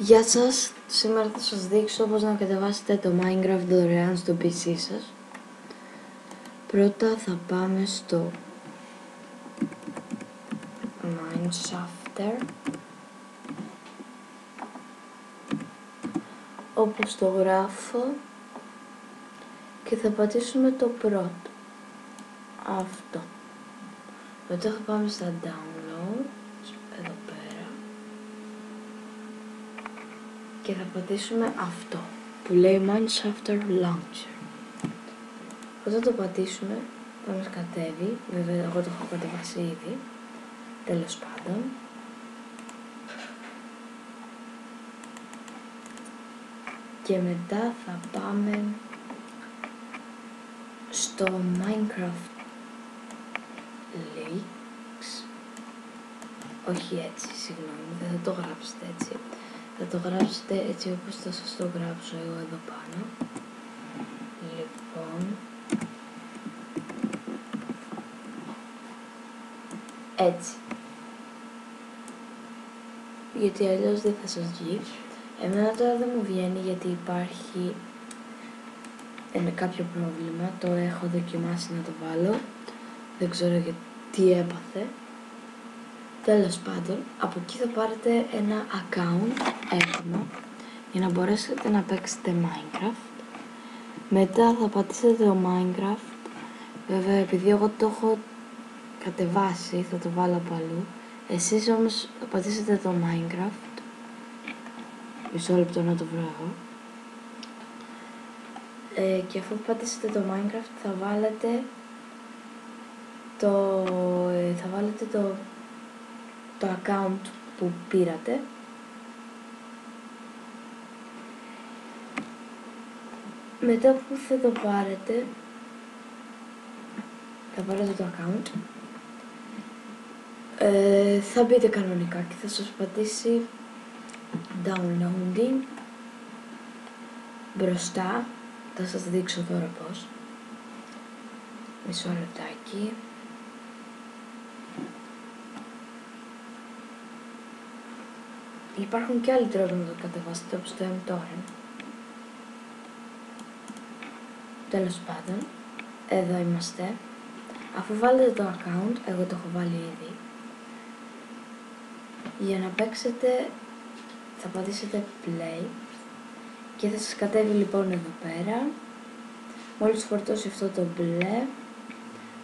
Γεια σας, σήμερα θα σας δείξω πώς να κατεβάσετε το Minecraft δωρεάν στο PC σας. Πρώτα θα πάμε στο Mineshafter, όπως το γράφω, και θα πατήσουμε το πρώτο, αυτό. Μετά θα πάμε στα downloads, εδώ πέρα, και θα πατήσουμε αυτό που λέει Mineshafter Launcher. Όταν το πατήσουμε θα μας κατέβει, βέβαια εγώ το έχω κατεβάσει ήδη, τέλος πάντων. Και μετά θα πάμε στο Minecraft Leaks, όχι έτσι, συγγνώμη, δεν θα το γράψετε έτσι, θα το γράψετε έτσι όπως θα σας το γράψω εγώ εδώ πάνω. Λοιπόν, έτσι, γιατί αλλιώς δεν θα σας βγει. Εμένα τώρα δεν μου βγαίνει γιατί υπάρχει κάποιο πρόβλημα, το έχω δοκιμάσει να το βάλω, δεν ξέρω γιατί έπαθε. Τέλος πάντων, από εκεί θα πάρετε ένα account έτοιμο για να μπορέσετε να παίξετε Minecraft. Μετά θα πατήσετε το Minecraft, βέβαια επειδή εγώ το έχω κατεβάσει θα το βάλω από αλλού. Εσείς όμως θα πατήσετε το Minecraft, μισό λεπτό να το βρω εγώ. Και αφού πατήσετε το Minecraft θα βάλετε το account που πήρατε. Μετά που θα το πάρετε, θα πάρετε το account, θα μπείτε κανονικά και θα σας πατήσει downloading μπροστά. Θα σας δείξω τώρα πώς. Μισό λεπτάκι. Υπάρχουν και άλλοι τρόποι να το κατεβάσετε, όπως το mTorrent. Τέλος πάντων, εδώ είμαστε. Αφού βάλετε το account, εγώ το έχω βάλει ήδη, για να παίξετε θα πατήσετε play και θα σας κατέβει λοιπόν εδώ πέρα. Μόλις φορτώσει αυτό το μπλε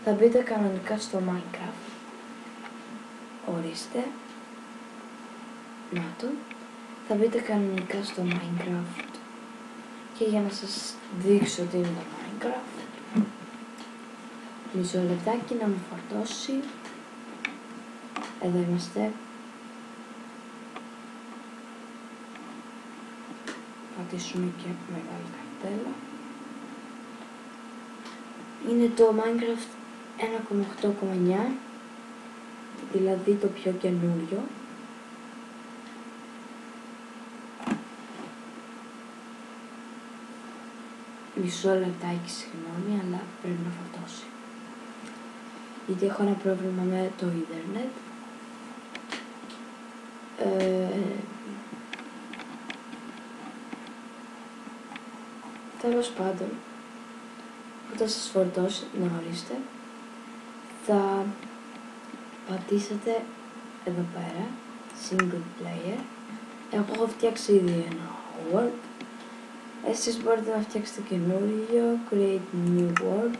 θα μπείτε κανονικά στο Minecraft. Ορίστε, να το, θα μπείτε κανονικά στο Minecraft. Και για να σας δείξω τι είναι το Minecraft, μισό λεπτάκι να μου φορτώσει. Εδώ είμαστε. Πατήσουμε και μεγάλη καρτέλα. Είναι το Minecraft 1.8.9, δηλαδή το πιο καινούριο. Μισό λεπτάκι, συγγνώμη, αλλά πρέπει να φορτώσει, γιατί έχω ένα πρόβλημα με το ίντερνετ. Τέλος πάντων, όταν σας φορτώσει, να ορίστε, θα πατήσετε εδώ πέρα single player. Εγώ έχω φτιάξει ήδη ένα world. Εσείς μπορείτε να φτιάξετε καινούριο, create new world.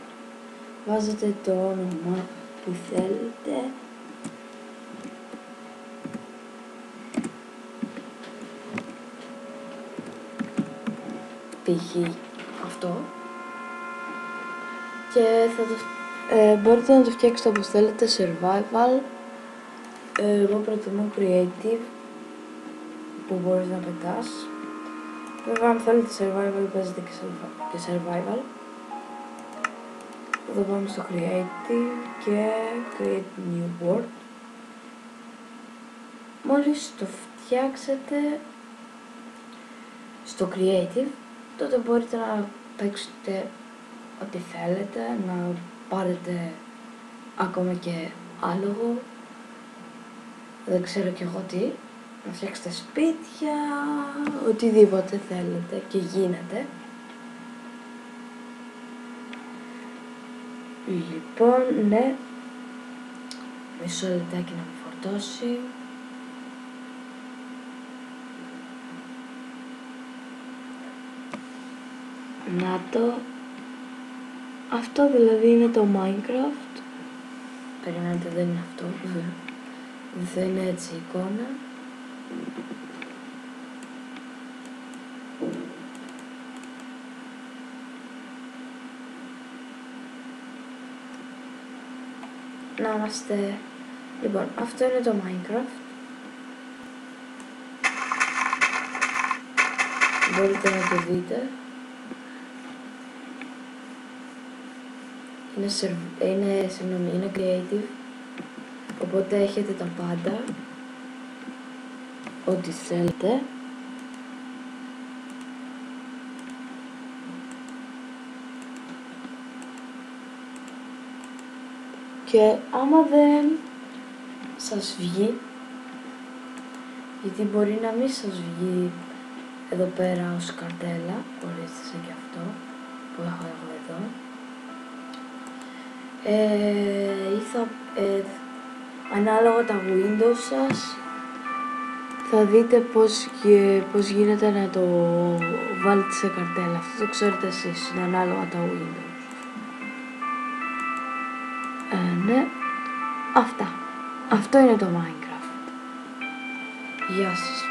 Βάζετε το όνομα που θέλετε. Π.χ. αυτό. Και μπορείτε να το φτιάξετε όπως θέλετε, survival. Εγώ προτιμώ creative, που μπορείς να πετάς. Βέβαια αν θέλετε survival παίζετε και survival. Εδώ πάμε στο creative και create new world. Μόλις το φτιάξετε στο creative, τότε μπορείτε να παίξετε ό,τι θέλετε, να πάρετε ακόμα και άλογο, δεν ξέρω κι εγώ τι. να φτιάξετε σπίτια, οτιδήποτε θέλετε και γίνεται. Λοιπόν, ναι, μισό λεπτάκι να με φορτώσει. Να το. Αυτό δηλαδή είναι το Minecraft. Περιμένετε, δεν είναι αυτό. Δεν θα είναι έτσι η εικόνα. Να είμαστε. Λοιπόν, αυτό είναι το Minecraft. Μπορείτε να το δείτε. Είναι creative. Οπότε έχετε τα πάντα. Ό,τι θέλετε. Και άμα δεν σας βγει, γιατί μπορεί να μην σας βγει εδώ πέρα ως καρτέλα, ορίστε σαν και αυτό που έχω εγώ εδώ, ανάλογα τα Windows σας θα δείτε πώς γίνεται να το βάλετε σε καρτέλα. Αυτό το ξέρετε εσείς, είναι ανάλογα τα Windows. Ναι, αυτά. Αυτό είναι το Minecraft. Γεια σας.